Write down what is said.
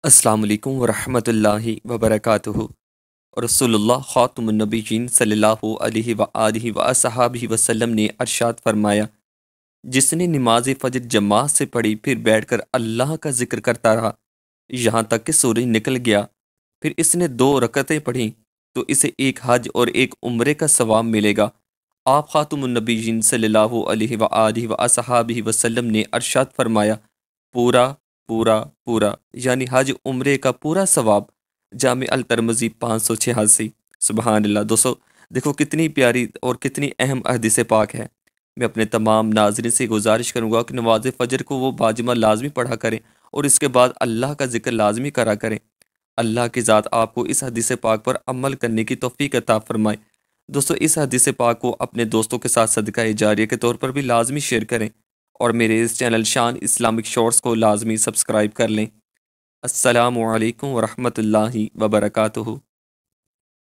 अस्सलाम वालेकुम वरहमतुल्लाहि वबरकातुहू। रसूलुल्लाह ख़ातमुन नबिय्यीन सल्लल्लाहु अलैहि व आलिहि व अस्हाबिहि वसल्लम ने अरशाद फरमाया, जिसने नमाज फ़जर जमात से पढ़ी फिर बैठकर अल्लाह का जिक्र करता रहा यहाँ तक कि सूरज निकल गया, फिर इसने 2 रकअतें पढ़ी तो इसे एक हज और एक उम्रे का सवाब मिलेगा। आप ख़ातमुन नबिय्यीन सल्लल्लाहु अलैहि व आलिहि व अस्हाबिहि वसल्लम ने अरशाद फरमाया, पूरा पूरा पूरा यानी हज उम्रे का पूरा सवाब। जामे अल तरमज़ी 586। सुबहान अल्लाह। दोस्तों, देखो कितनी प्यारी और कितनी अहम हदीस पाक है। मैं अपने तमाम नाज़रीन से गुजारिश करूँगा कि नमाज फ़जर को वो बाजिमा लाजमी पढ़ा करें और इसके बाद अल्लाह का जिक्र लाजमी करा करें। अल्लाह की ज़ात आपको इस हदीस पाक पर अमल करने की तौफीक अता फरमाए। दोस्तों, इस हदीस पाक को अपने दोस्तों के साथ सदका जारिया के तौर पर भी लाजमी शेयर करें और मेरे इस चैनल शान इस्लामिक शॉर्ट्स को लाजमी सब्सक्राइब कर लें। अस्सलामु अलैकुम वरहमतुल्लाहि वबरकातुहू।